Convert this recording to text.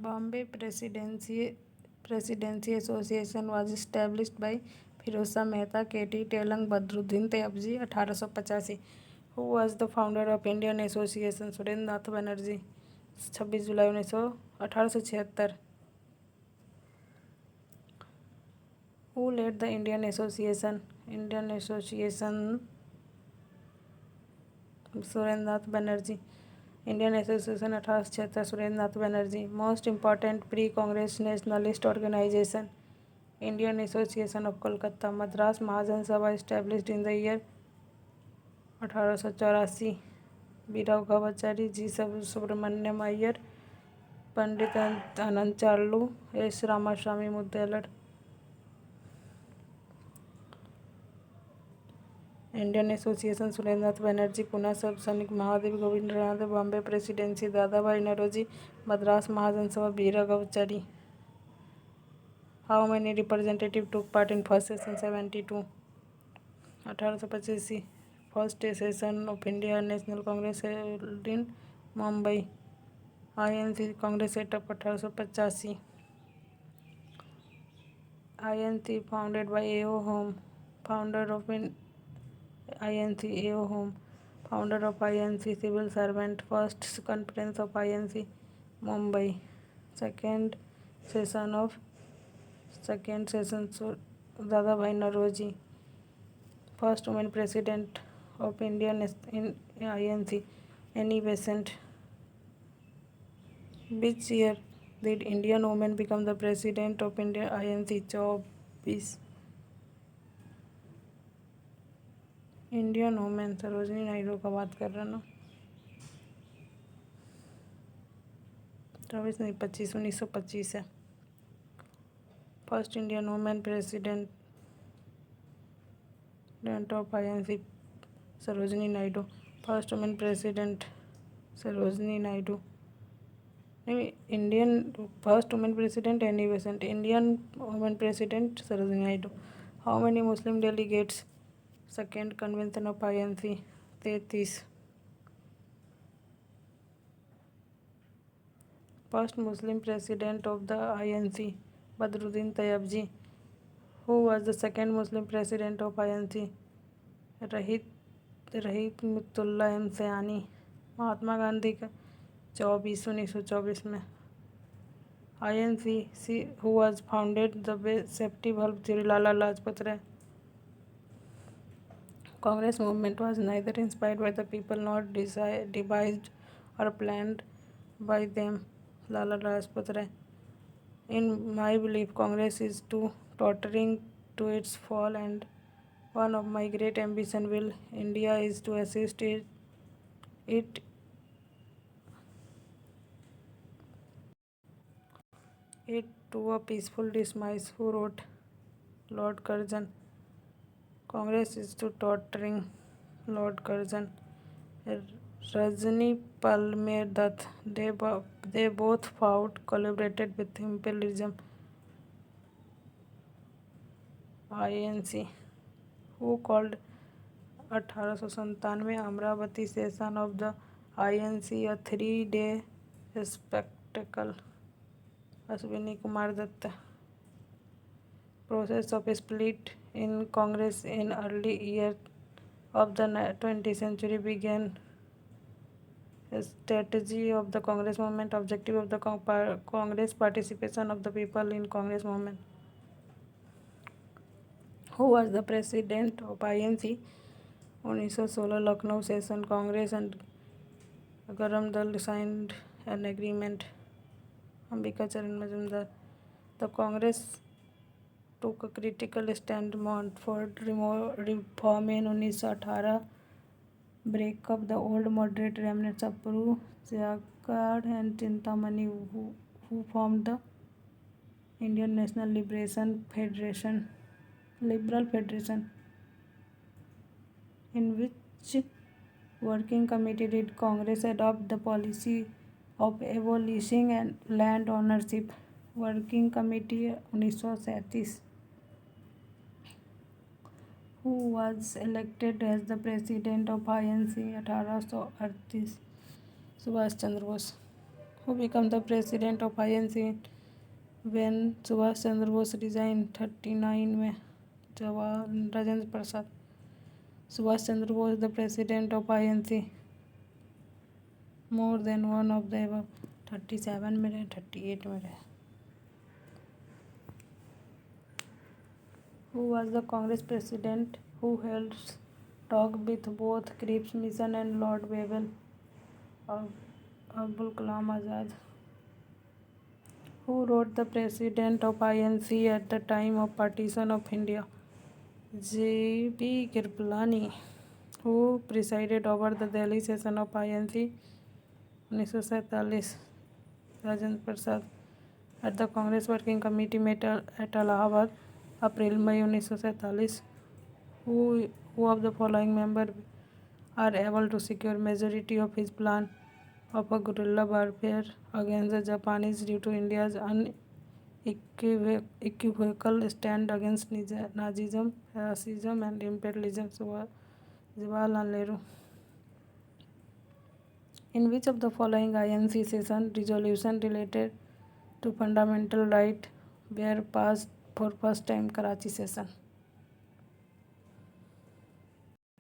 Bombay Presidency Association was established by Firoz Mehta, K.T. Telang, Badruddin Tayabji, 1885. Who was the founder of Indian Association? Surendra Nath Banerjee, 26 जुलाई 1876. Who led the Indian Association? Surendra Nath Banerjee. Indian Association 1876, Surendra Nath Banerjee. Most important pre Congress nationalist organisation, Indian Association of Kolkata. Madras Mahajan Sabha established in the year 1884. B Raghavachari, G Subramania Iyer, Pandit Ananda Charlu, S Ramaswami Mudaliar. Indian Association Surendra Nath Banerjee. Pune सब सैनिक Mahadev Govindnath. Bombay presidency दादा भाई Naoroji. Madras Mahajan Sabha B Raghavachari. How many representative took part in first session? 72. 1885. First session of Indian National Congress held in Mumbai. INC Congress set up 1885. INC founded by A.O. Home, founder of INC. A.O. Home, founder of INC, civil servant. First conference of INC, Mumbai. Second session Dadabhai Naoroji. First woman president of Indian in INC, Annie Besant. Which year did Indian women become the president of Indian INC? 24. Indian women Sarojini Naidu का बात कर रहा ना. 24 नहीं 25, 1925 है. First Indian women president of INC Sarojini Naidu. First women president Sarojini Naidu. Indian first women president Annie Besant. Indian women president Sarojini Naidu. How many Muslim delegates? Second convention of INC, 33. First Muslim president of the INC, Badruddin Tyabji. Who was the second Muslim president of INC? रहमतुल्लाह M सयानी. महात्मा गांधी का 24 1924 में. INC who was founded the safety bulb theory? Lala Lajpat Rai. Congress movement was neither inspired by the people nor devised or planned by them. Lala Lajpat Rai. In my belief, Congress is too tottering to its fall, and one of my great ambition will India is to assist it to a peaceful demise. Who wrote? Lord Curzon. Congress is too tottering. Lord Curzon. Rajni Palmer Dutt. They both fought, collaborated with imperialism. INC. Who called 1897 Amravati session of the INC a 3-day spectacle? Ashwini Kumar Datta. Process of split in Congress in early years of the 20th century began. Strategy of the Congress movement. Objective of the Congress. Participation of the people in Congress movement. Who was the president of INC? 1916 Lucknow session. Congress and Garam Dal signed an agreement. Ambika Charan Majumdar. The Congress took a critical stand for reform in 1918. Break up the old moderate remnants of Puru, Siakad and Chintamani, who formed the Indian National Liberal Federation. In which working committee did Congress adopt the policy of abolishing land ownership? Working Committee 1937. Who was elected as the president of INC 1838? Subhash Chandra Bose. Who became the president of INC when Subhash Chandra Bose resigned 39 में Rajendra Prasad. Subhash Chandra Bose the president of INC. More than one of the above. 37 में रहे, 38 में रहे. Who was the Congress president who held talk with both Cripps Mission and Lord Wavell? Abul Kalam Azad. Who wrote the president of INC at the time of partition of India? J.B. Kirpalani. Who presided over the Delhi session of INC 1947? Rajendra Prasad. At the Congress Working Committee met at Allahabad, April-May 1947. Who of the following members are able to secure majority of his plan of a guerrilla warfare against the Japanese due to India's unequivocal stand against Nazism, fascism and imperialism? Jawaharlal Nehru. In which of the following INC session resolution related to fundamental right were passed for first time? Karachi session.